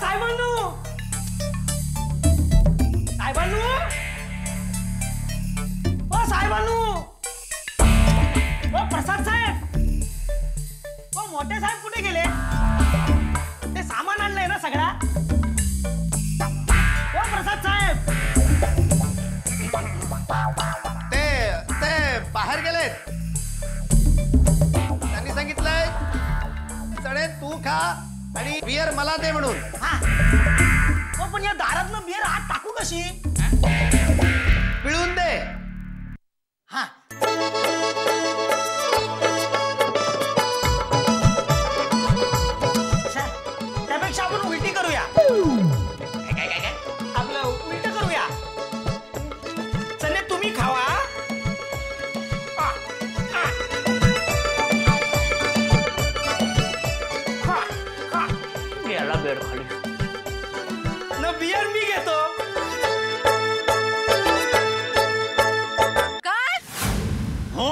साहेबांनो साहेबांनो ओ साहेबांनो ओ प्रसाद साहेब ओ मोठे साहेब कुठे गेले? ते सामान आणलंय ना सगळा? ओ प्रसाद साहेब ते बाहेर गेलेत. त्यांनी सांगितलंय चणे तू खा आणि बियर मला दे म्हणून. पण या दारातनं बियर आत टाकू कशी? पिळून दे. हा त्यापेक्षा आपण उलटी करूया. काय आपलं उलट करूया. चने तुम्ही खावा. याला बेड खाली न बियर मी घेतो. काय? हो.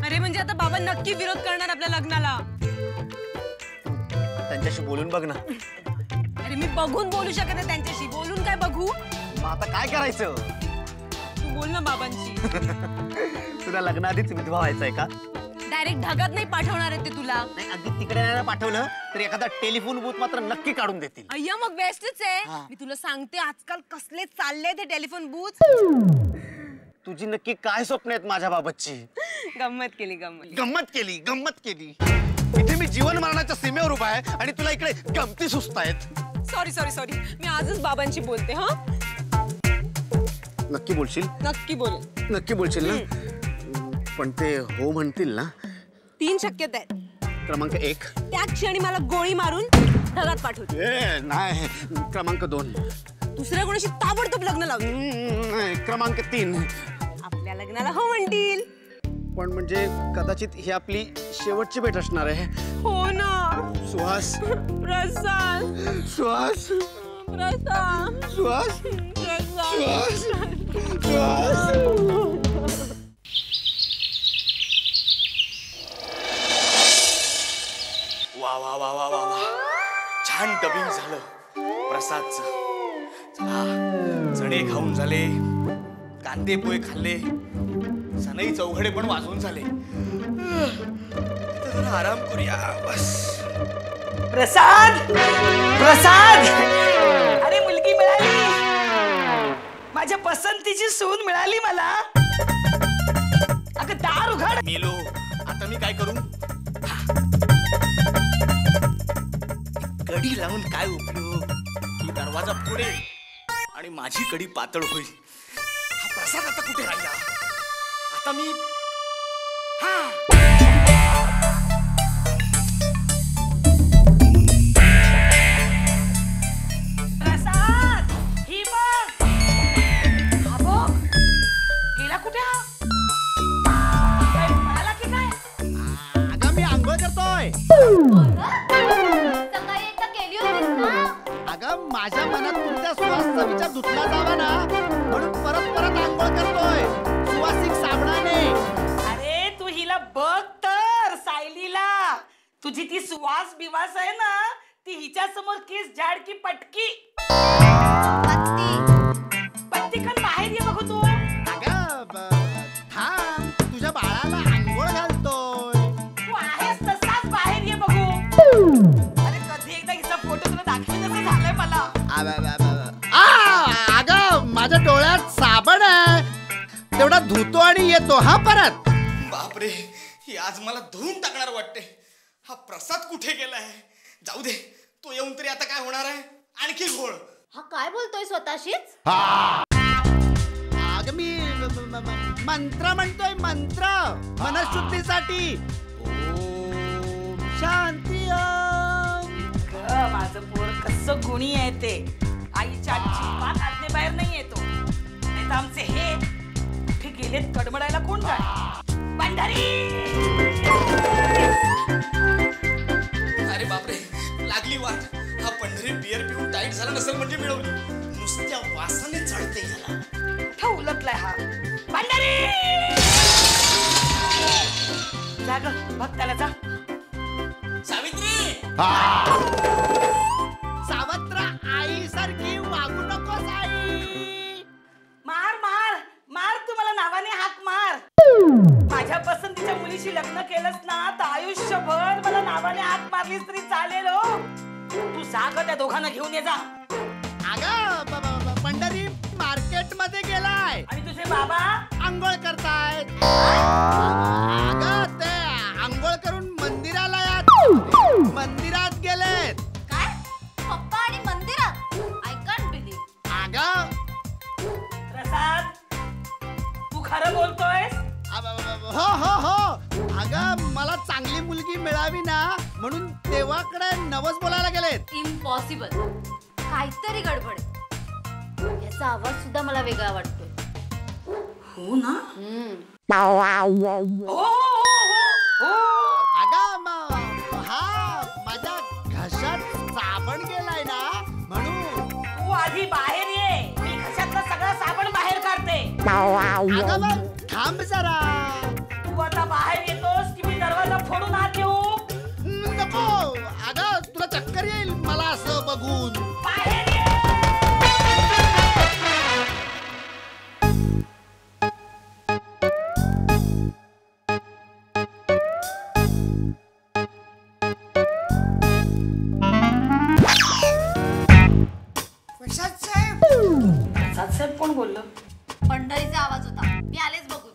अरे म्हणजे आता बाबा नक्की विरोध करणार आपल्या लग्नाला. त्यांच्याशी बोलून बघ ना. अरे मी बघून बोलू शकत नाही त्यांच्याशी. बोलून काय बघू? मग आता काय करायचं? तू बोल ना बाबांशी. तुला लग्नाआधीच विधवा व्हायचंय का? डायरेक्ट ढगात नाही पाठवणार आहे ते तुला. नाही अगदी तिकडे नाही पाठवलं तर एखादा टेलिफोन बूथ मात्र नक्की काढून देतील. अय्या मग बेस्टच आहे. मी तुला सांगते आजकाल कसले चालले ते टेलिफोन बूथ. तुझी नक्की काय स्वप्न आहेत माझ्या बाबतची? गंमत केली गंमत. गंमत केली. इथे मी जीवन मरणाच्या सीमेवर उभा आहे आणि तुला इकडे गमती सुचतायत. सॉरी मी आजच बाबांशी बोलते. हा नक्की बोलशील? नक्की बोलशील ना? पण ते हो म्हणतील ना? 3 शक्यता आहेत. क्रमांक 1 त्या क्षणी मला गोळी मारून ढगात पाठवते. नाही. क्रमांक 2 दुसऱ्या कोणाशी ताबडतोब लग्न लावते. क्रमांक 3 आपल्या लग्नाला हो म्हणतील. पण म्हणजे कदाचित ही आपली शेवटची भेट असणार आहे. हो ना. सुहास. प्रसाद. सुहास. प्रसाद. सुहास. प्रसाद. सुहास. वा वा वा वा वा वा छान डबिंग झालं प्रसादचं. चला चणे खाऊन झाले, कांदे पोहे खाल्ले, सनई चौघडे पण वाजवून झाले. जरा आराम करूया बस. प्रसाद अरे मुलगी मिळाली. माझ्या पसंतीची सून मिळाली मला. अगं दार उघड. मेलो आता मी काय करू? कडी लावून काय उपयोग? ही दरवाजा फोडेल आणि माझी कडी पातळ होईल. हा प्रसाद आता कुठे राहिला? आता मी प्रसाद ही बघ. हा बघ गेला कुठे? काय म्हणाला की काय? अगं मी आंघोळ करतोय. अगं माझ्या मनात तुमच्या सुहासचा विचार धुतला जावा ना म्हणून परत आंघोळ करतोय सुवासिक साबणाने. अरे तू हिला बघ तर सायलीला. तुझी ती सुवास बिवास आहे ना ती हिच्या समोर केस झाड की पटकी. पत्ती पण बाहेर ये बघू तू. अगं थांब तुझ्या बाळाला आंघोळ घालतोय. तू आहेस तसाच बाहेर ये बघू. अरे कधी एकदा हिचा फोटो तुला दाखवेन असं झालंय मला. अगं माझ्या डोळ्यात साबण आहे तेवढा धुतो आणि येतो हा परत. बापरे ही आज मला धुवून टाकणार वाटते. हा प्रसाद कुठे गेलाय? जाऊ दे तो येऊन तरी आता काय होणार आहे? आणखी घोळ. हा काय बोलतोय स्वतःशीच? अगं मी मंत्र म्हणतोय मंत्र मनशुद्धीसाठी. ओम शांती ओम. माझं पोर कसं गुणी आहे ते. आईच्या जीवात आज्ञेबाहेर नाही येतो. नाही तर आमचे हे कुठे गेलेत कडमडायला कोण जाणे. पंढरी. अरे बापरे लागली वाट. हा पंढरी बियर पिऊन टाईट झाला नसेल म्हणजे मिळवली. नुसत्या वासाने चढते ह्याला. कुठं उलटलाय हा पंढरी. जा ग बघ त्याला जा. सावित्री माझ्या पसंतीच्या मुलीशी लग्न केलंस ना तर आयुष्यभर मला नावाने हाक मारलीस तरी चालेल हो. तू जा ग त्या दोघांना घेऊन ये जा. अगं पंढरी मार्केट मध्ये गेलाय आणि तुझे बाबा आंघोळ करतायत. अगं ते आंघोळ करून मंदिरात गेलेत. काय पप्पा आणि मंदिरात? I can't believe. अगं प्रसाद तू खरं बोलतोयस? हो अगं मला चांगली मुलगी मिळावी ना म्हणून देवाकडे नवस बोलायला गेलेत. इम्पॉसिबल. काहीतरी गडबड आहे. याचा आवाज सुद्धा मला वेगळा वाटतोय. हो ना. अगं हा माझ्या घशात साबण गेलाय ना म्हणून. तू आधी बाहेर ये, मी घशातला सगळा साबण बाहेर काढते. अगं मग थांब जरा. तू आता बाहेर येतोस की मी दरवाजा फोडून आत येऊ? नको अगं तुला चक्कर येईल मला असं बघून. बाहेर ये. प्रसाद साहेब कोण बोललं? पंढरीचा आवाज होता. मी आलेच बघून.